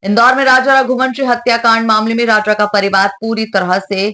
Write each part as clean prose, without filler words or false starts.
इंदौर में राजा रघुवंशी हत्याकांड मामले में राजा का परिवार पूरी तरह से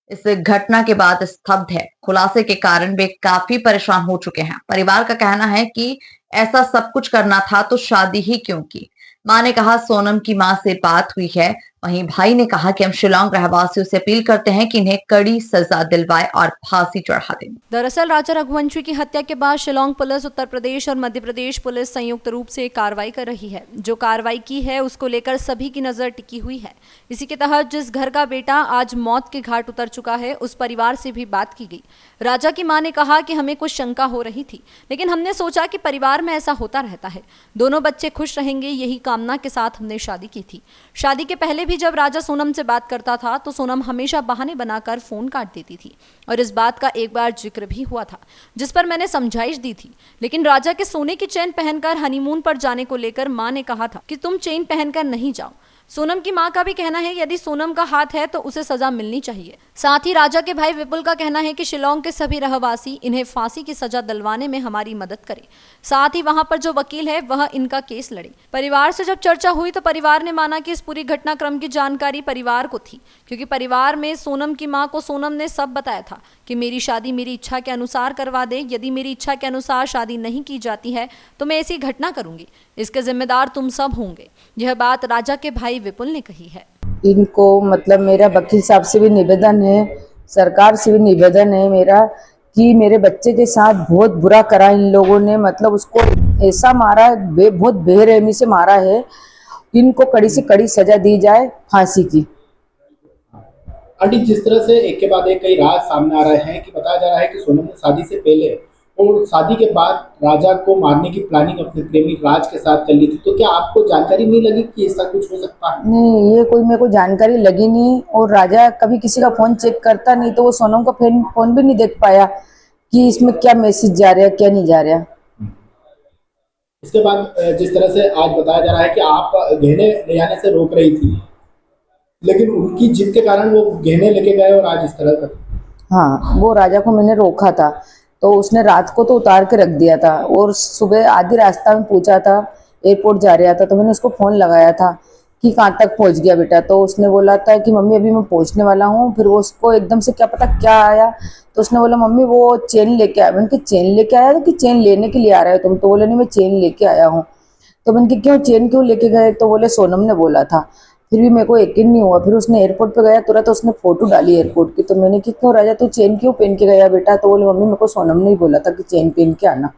इस घटना के बाद स्तब्ध है। खुलासे के कारण वे काफी परेशान हो चुके हैं। परिवार का कहना है कि ऐसा सब कुछ करना था तो शादी ही क्यों की। मां ने कहा सोनम की मां से बात हुई है। वहीं भाई ने कहा कि हम शिलांग रहवासियों से अपील करते हैं कि इन्हें कड़ी सजा दिलवाए और फांसी चढ़ा दें। दरअसल राजा रघुवंशी की हत्या के बाद शिलांग पुलिस, उत्तर प्रदेश और मध्य प्रदेश पुलिस संयुक्त रूप से कार्रवाई कर रही है। जो कार्रवाई की है उसको लेकर सभी की नजर टिकी हुई है। इसी के तहत जिस घर का बेटा आज मौत के घाट उतर चुका है उस परिवार से भी बात की गई। राजा की मां ने कहा कि हमें कुछ शंका हो रही थी, लेकिन हमने सोचा कि परिवार में ऐसा होता रहता है, दोनों बच्चे खुश रहेंगे, यही कामना के साथ हमने शादी की थी। शादी के पहले भी जब राजा सोनम से बात करता था तो सोनम हमेशा बहाने बनाकर फोन काट देती थी और इस बात का एक बार जिक्र भी हुआ था, जिस पर मैंने समझाइश दी थी। लेकिन राजा के सोने की चेन पहनकर हनीमून पर जाने को लेकर मां ने कहा था कि तुम चेन पहनकर नहीं जाओ। सोनम की मां का भी कहना है यदि सोनम का हाथ है तो उसे सजा मिलनी चाहिए। साथ ही राजा के भाई विपुल का कहना है कि शिलांग के सभी रहवासी इन्हें फांसी की सजा दिलवाने में हमारी मदद करें। साथ ही वहां पर जो वकील है वह इनका केस लड़े। परिवार से जब चर्चा हुई तो परिवार ने माना कि इस पूरी घटनाक्रम की जानकारी परिवार को थी, क्योंकि परिवार में सोनम की मां को सोनम ने सब बताया था कि मेरी शादी मेरी इच्छा के अनुसार करवा दे। यदि मेरी इच्छा के अनुसार शादी नहीं की जाती है तो मैं ऐसी घटना करूंगी, इसके जिम्मेदार तुम सब होंगे। यह बात राजा के भाई विपुल ने कही है। इनको मतलब मेरा वकील साहब से भी निवेदन है, सरकार से भी निवेदन है मेरा कि मेरे बच्चे के साथ बहुत बुरा करा इन लोगों ने। मतलब उसको ऐसा मारा, बहुत बेरहमी से मारा है। इनको कड़ी से कड़ी सजा दी जाए, फांसी की। आंटी, जिस तरह से एक के बाद एक कई राज सामने आ रहे हैं कि बताया जा रहा है कि सोनम ने शादी से पहले और शादी के बाद राजा को मारने की प्लानिंग अपने प्रेमी राज के साथ कर ली थी, तो क्या आपको जानकारी नहीं लगी कि ऐसा कुछ हो सकता है? नहीं, ये कोई मेरे को जानकारी लगी नहीं। और राजा कभी किसी का फोन चेक करता नहीं, तो वो सोनम का फोन भी नहीं देख पाया कि इसमें क्या मैसेज जा रहा है क्या नहीं जा रहा। इसके बाद जिस तरह से आज बताया जा रहा है कि आप गहने ले जाने से रोक रही थी, लेकिन उनकी जिद के कारण वो गहने लेके गए और आज इस तरह का। हाँ, वो राजा को मैंने रोका था तो उसने रात को तो उतार के रख दिया था और सुबह आधी रास्ता में पूछा था, एयरपोर्ट जा रहा था, तो मैंने उसको फ़ोन लगाया था कि कहाँ तक पहुँच गया बेटा। तो उसने बोला था कि मम्मी अभी मैं पहुँचने वाला हूँ। फिर वो उसको एकदम से क्या पता क्या आया, तो उसने बोला मम्मी वो चेन लेके आया। मैंने कहा चेन लेके आया, तो कि चेन लेने के लिए आ रहे हो तुम? तो बोले नहीं मैं चेन लेके आया हूँ। तो मैंने कहा क्यों, चेन क्यों लेके गए? तो बोले सोनम ने बोला था। फिर भी मेरे को यकीन नहीं हुआ। फिर उसने एयरपोर्ट पे गया तुरंत, उसने फोटो डाली एयरपोर्ट की। तो मैंने कि क्यों राजा तू चेन क्यों पहन के गया बेटा? तो बोले मम्मी मेरे को सोनम ने ही बोला था कि चेन पहन के आना।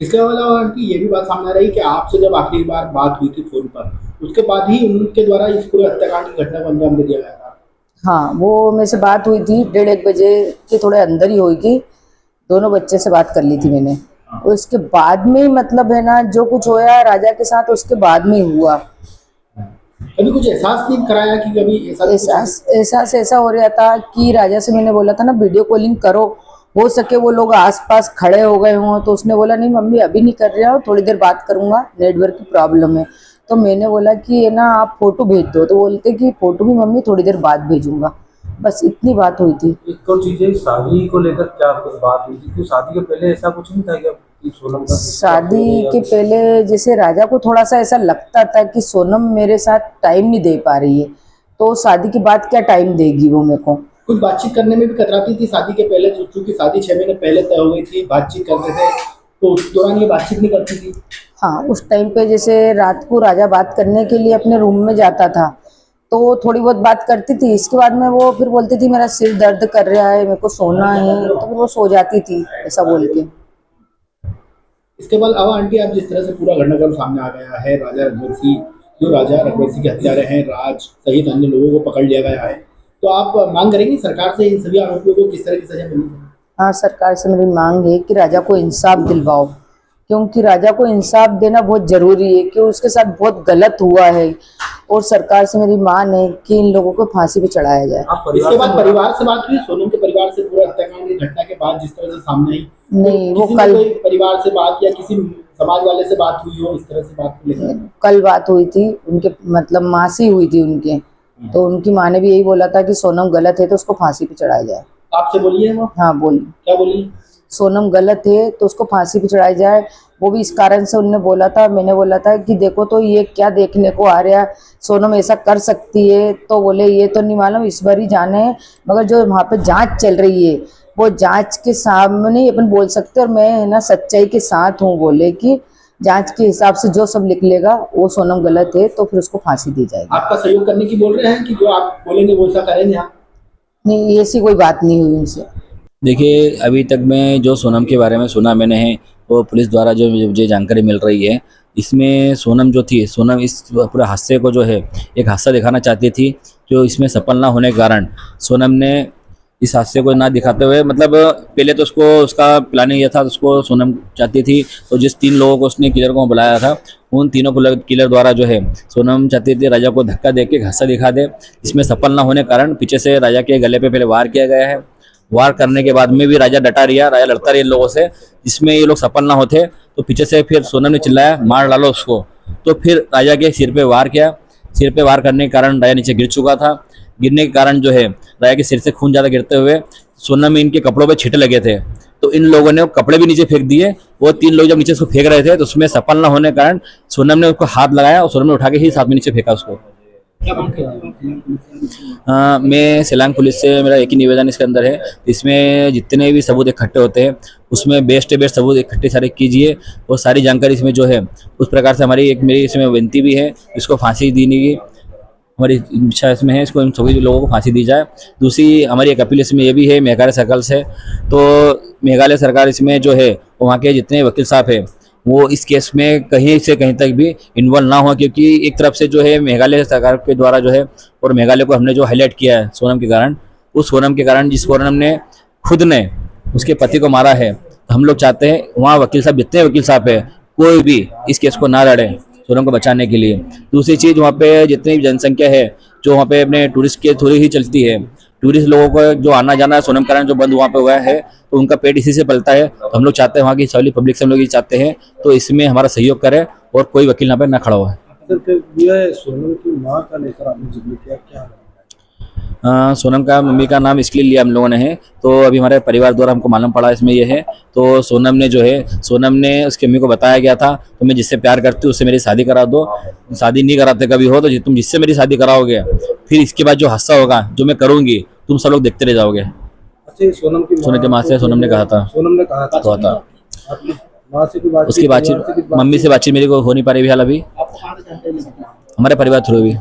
इसके अलावा आंटी ये भी बात सामने आ रही है कि आपसे जब आखिरी बार बात हुई थी फोन पर, उसके बाद ही उनके द्वारा इस पूरे हत्याकांड की घटना को अंजाम दे दिया गया था। हाँ, वो मेरे से बात हुई थी 1:30 बजे के थोड़े अंदर ही हुई थी। दोनों बच्चे से बात कर ली थी मैंने। और उसके बाद में मतलब है ना, जो कुछ होया राजा के साथ उसके बाद में हुआ। कभी कुछ एहसास नहीं कराया कि कभी एहसास ऐसा हो रहा था कि राजा से मैंने बोला था ना वीडियो कॉलिंग करो, हो सके वो लोग आसपास खड़े हो गए हों। तो उसने बोला नहीं मम्मी अभी नहीं कर रहा हूँ, थोड़ी देर बात करूंगा, नेटवर्क की प्रॉब्लम है। तो मैंने बोला कि है ना आप फोटो भेज दो। तो बोलते कि फोटो भी मम्मी थोड़ी देर बाद भेजूंगा। बस इतनी बात हुई थी। एक और चीजें, शादी को लेकर क्या कुछ बात हुई थी? क्यों शादी के पहले ऐसा कुछ नहीं था कि सोनम का? शादी के पहले जैसे राजा को थोड़ा सा ऐसा लगता था कि सोनम मेरे साथ टाइम नहीं दे पा रही है, तो शादी के बाद क्या टाइम देगी वो मेरे को। कुछ बातचीत करने में भी कतराती थी शादी के पहले, क्योंकि शादी 6 महीने पहले तय हो गई थी, बातचीत करते थे, तो उस दौरान ये बातचीत नहीं करती थी। हाँ, उस टाइम पे जैसे रात को राजा बात करने के लिए अपने रूम में जाता था तो थोड़ी बहुत बात करती थी। इसके बाद में वो फिर बोलती थी मेरा सिर दर्द कर रहा है, मेरे को सोना है, तो फिर वो सो जाती थी ऐसा बोल के। इसके बाद अब आंटी आप जिस तरह से पूरा घटनाक्रम सामने आ गया है, राजा रघुवंशी के हत्यारे हैं राज सहित अन्य लोगों को पकड़ लिया गया है, तो आप मांग करेंगे सरकार से इन सभी आरोपियों को किस तरह की सजा मिलनी चाहिए? हाँ, सरकार से मेरी मांग है कि राजा को इंसाफ दिलवाओ, क्योंकि राजा को इंसाफ देना बहुत जरूरी है कि उसके साथ बहुत गलत हुआ है। और सरकार से मेरी मांग है कि इन लोगों को फांसी पे चढ़ाया जाए। इसके बाद परिवार से बात हुई सोनम के परिवार से पूरा हत्याकांड की घटना के बाद जिस तरह से सामने आई? नहीं, वो कल परिवार से बात या किसी समाज वाले से बात हुई हो इस तरह से बात को लेकर? कल बात हुई थी उनके, मतलब माँ से हुई थी उनके। तो उनकी माँ ने भी यही बोला था कि सोनम गलत है तो उसको फांसी पे चढ़ाया जाए। आपसे बोलिए वो? हाँ बोली। क्या बोली? सोनम गलत है तो उसको फांसी पे चढ़ाया जाए। वो भी इस कारण से उनने बोला था। मैंने बोला था कि देखो तो ये क्या देखने को आ रहा है, सोनम ऐसा कर सकती है? तो बोले ये तो नहीं मालूम, इस बार ही जाने हैं, मगर जो वहाँ पे जांच चल रही है वो जांच के सामने ही अपन बोल सकते हैं, और मैं है ना सच्चाई के साथ हूँ। बोले कि जांच के हिसाब से जो सब निकलेगा वो सोनम गलत है तो फिर उसको फांसी दी जाएगी। आपका सहयोग करने की बोल रहे हैं कि जो आप बोलेंगे वो ऐसा करेंगे आप? नहीं, ऐसी कोई बात नहीं हुई उनसे। देखिए, अभी तक मैं जो सोनम के बारे में सुना मैंने है, वो पुलिस द्वारा जो मुझे जानकारी मिल रही है, इसमें सोनम जो थी, सोनम इस पूरे हादसे को जो है एक हादसा दिखाना चाहती थी, जो इसमें सफल ना होने के कारण सोनम ने इस हादसे को ना दिखाते हुए, मतलब पहले तो उसको उसका प्लानिंग ये था, उसको सोनम चाहती थी, तो जिस 3 लोगों को उसने किलर को बुलाया था, उन तीनों किलर द्वारा जो है सोनम चाहती थी राजा को धक्का दे के हादसा दिखा दे। इसमें सफल ना होने के कारण पीछे से राजा के गले पे पहले वार किया गया है। वार करने के बाद में भी राजा डटा रहा, राजा लड़ता रहा इन लोगों से, जिसमें ये लोग सफल ना होते तो पीछे से फिर सोनम ने चिल्लाया मार डालो उसको, तो फिर राजा के सिर पे वार किया। सिर पे वार करने के कारण राजा नीचे गिर चुका था। गिरने के कारण जो है राजा के सिर से खून ज़्यादा गिरते हुए सोनम में इनके कपड़ों पे छींटे लगे थे, तो इन लोगों ने कपड़े भी नीचे फेंक दिए। वो 3 लोग जब नीचे उसको फेंक रहे थे तो उसमें सफल ना होने के कारण सोनम ने उसको हाथ लगाया और सोनम ने उठा के ही साथ में नीचे फेंका उसको। क्या बात करते मैं शिलांग पुलिस से मेरा एक ही निवेदन इसके अंदर है, इसमें जितने भी सबूत इकट्ठे होते हैं उसमें बेस्ट सबूत इकट्ठे सारे कीजिए, और सारी जानकारी इसमें जो है उस प्रकार से हमारी एक मेरी इसमें विनती भी है, इसको फांसी देने की हमारी इच्छा इसमें है, इसको इन सभी लोगों को फांसी दी जाए। दूसरी हमारी एक अपील इसमें ये भी है मेघालय सर्कल से, तो मेघालय सरकार इसमें जो है वहाँ के जितने वकील साहब है वो इस केस में कहीं से कहीं तक भी इन्वॉल्व ना हो, क्योंकि एक तरफ से जो है मेघालय सरकार के द्वारा जो है, और मेघालय को हमने जो हाईलाइट किया है सोनम के कारण, उस सोनम के कारण जिस सोनम ने खुद ने उसके पति को मारा है, तो हम लोग चाहते हैं वहाँ वकील साहब जितने वकील साहब है कोई भी इस केस को ना लड़े सोनम को बचाने के लिए। दूसरी चीज़, वहाँ पे जितनी जनसंख्या है जो वहाँ पे अपने टूरिस्ट के थ्रू ही चलती है, टूरिस्ट लोगों को जो आना जाना सोनम कारण जो बंद वहाँ पे हुआ है, तो उनका पेट इसी से पलता है। तो हम लोग चाहते हैं वहाँ की सभी पब्लिक से हम लोग ये चाहते हैं तो इसमें हमारा सहयोग करें और कोई वकील यहाँ पे ना खड़ा हुआ है। सोनम की माँ का लेकर आपने जिक्र किया, क्या सोनम का मम्मी का नाम इसलिए लिया हम लोगों ने है, तो अभी हमारे परिवार द्वारा हमको मालूम पड़ा इसमें ये है, तो सोनम ने जो है, सोनम ने उसकी मम्मी को बताया गया था तो मैं जिससे प्यार करती हूँ उससे मेरी शादी करा दो, शादी नहीं कराते कभी हो तो तुम जिससे मेरी शादी कराओगे फिर इसके बाद जो हादसा होगा जो मैं करूँगी तुम सब लोग देखते रह जाओगे। अच्छा, सोनम की माँ से सोनम ने कहा था उसकी बातचीत मम्मी से बातचीत मेरी को हो नहीं पा रही फिलहाल अभी, हमारे परिवार थ्रू भी।